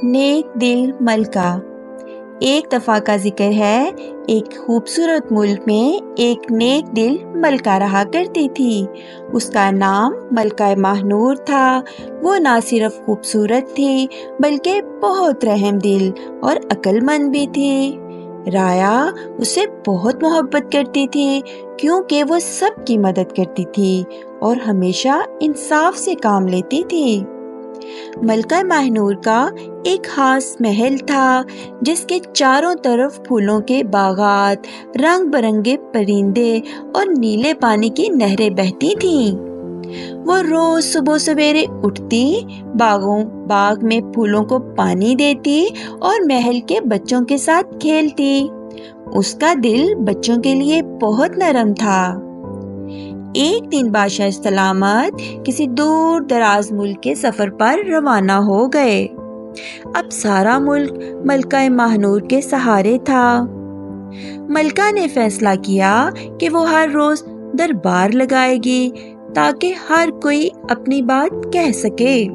نیک دل ملکہ۔ ایک دفعہ کا ذکر ہے، ایک خوبصورت ملک میں ایک نیک دل ملکہ رہا کرتی تھی۔ اس کا نام ملکہ ماہنور تھا۔ وہ نہ صرف خوبصورت تھی بلکہ بہت رحم دل اور عقل مند بھی تھی۔ رایا اسے بہت محبت کرتی تھی کیونکہ وہ سب کی مدد کرتی تھی اور ہمیشہ انصاف سے کام لیتی تھی۔ ملکہ ماہنور کا ایک خاص محل تھا جس کے چاروں طرف پھولوں کے باغات، رنگ برنگے پرندے اور نیلے پانی کی نہریں بہتی تھیں۔ وہ روز صبح سویرے اٹھتی، باغ میں پھولوں کو پانی دیتی اور محل کے بچوں کے ساتھ کھیلتی۔ اس کا دل بچوں کے لیے بہت نرم تھا۔ ایک دن بادشاہ سلامت کسی دور دراز ملک کے سفر پر روانہ ہو گئے۔ اب سارا ملک ملکہ ماہنور کے سہارے تھا۔ ملکہ نے فیصلہ کیا کہ وہ ہر روز دربار لگائے گی تاکہ ہر کوئی اپنی بات کہہ سکے۔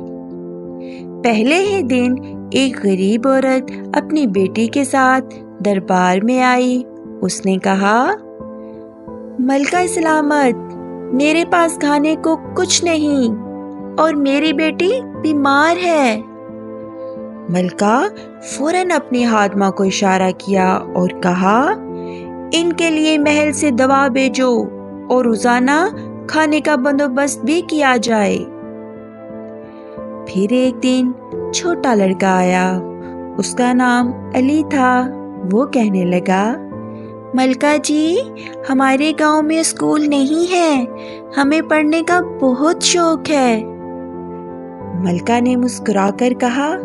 پہلے ہی دن ایک غریب عورت اپنی بیٹی کے ساتھ دربار میں آئی۔ اس نے کہا، ملکہ سلامت، میرے پاس کھانے کو کچھ نہیں اور میری بیٹی بیمار ہے۔ ملکہ فوراً اپنی خادمہ کو اشارہ کیا اور کہا، ان کے لیے محل سے دوا بھیجو اور روزانہ کھانے کا بندوبست بھی کیا جائے۔ پھر ایک دن چھوٹا لڑکا آیا۔ اس کا نام علی تھا۔ وہ کہنے لگا، ملکہ جی، ہمارے گاؤں میں اسکول نہیں ہے، ہمیں پڑھنے کا بہت شوق ہے۔ ملکہ نے مسکرا کر کہا،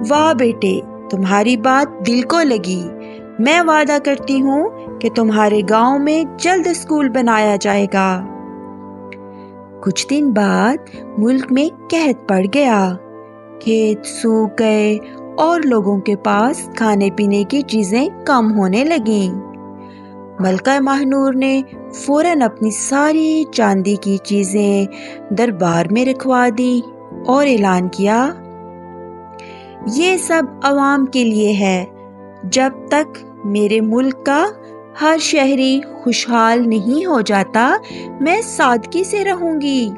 واہ بیٹے، تمہاری بات دل کو لگی۔ میں وعدہ کرتی ہوں کہ تمہارے گاؤں میں جلد اسکول بنایا جائے گا۔ کچھ دن بعد ملک میں قحط پڑ گیا۔ کھیت سوکھ گئے اور لوگوں کے پاس کھانے پینے کی چیزیں کم ہونے لگیں۔ ملکہ ماہنور نے فوراً اپنی ساری چاندی کی چیزیں دربار میں رکھوا دی اور اعلان کیا، یہ سب عوام کے لیے ہے۔ جب تک میرے ملک کا ہر شہری خوشحال نہیں ہو جاتا، میں سادگی سے رہوں گی۔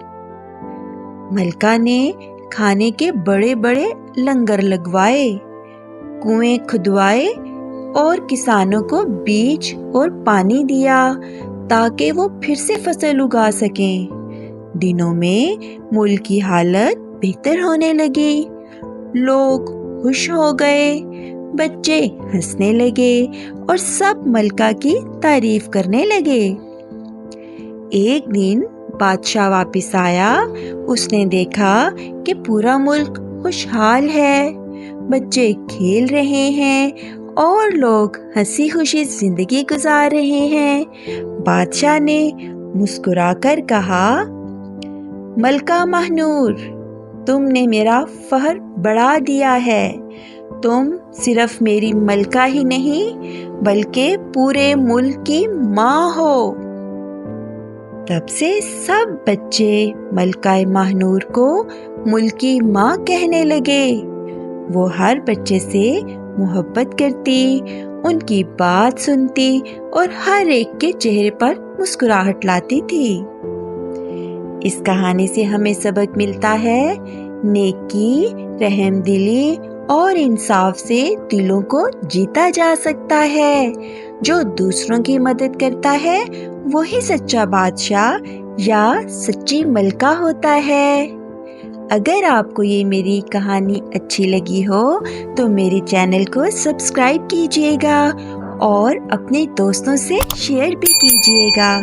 ملکہ نے کھانے کے بڑے بڑے لنگر لگوائے، کنویں کھدوائے اور کسانوں کو بیج اور پانی دیا تاکہ وہ پھر سے فصل اگا سکیں۔ دنوں میں ملک کی حالت بہتر ہونے لگی۔ لوگ خوش ہو گئے، بچے ہنسنے لگے اور سب ملکہ کی تعریف کرنے لگے۔ ایک دن بادشاہ واپس آیا۔ اس نے دیکھا کہ پورا ملک خوشحال ہے، بچے کھیل رہے ہیں اور لوگ ہنسی خوشی زندگی گزار رہے ہیں۔ بادشاہ نے مسکرا کر کہا، ملکہ ماہنور، تم نے میرا فخر بڑھا دیا ہے۔ تم صرف میری ملکہ ہی نہیں بلکہ پورے ملک کی ماں ہو۔ تب سے سب بچے ملکہ ماہنور کو ملک کی ماں کہنے لگے۔ وہ ہر بچے سے محبت کرتی، ان کی بات سنتی اور ہر ایک کے چہرے پر مسکراہٹ لاتی تھی۔ اس کہانی سے ہمیں سبق ملتا ہے، نیکی، رحم دلی اور انصاف سے دلوں کو جیتا جا سکتا ہے۔ جو دوسروں کی مدد کرتا ہے وہی سچا بادشاہ یا سچی ملکہ ہوتا ہے۔ اگر آپ کو یہ میری کہانی اچھی لگی ہو تو میرے چینل کو سبسکرائب کیجیے گا اور اپنے دوستوں سے شیئر بھی کیجیے گا۔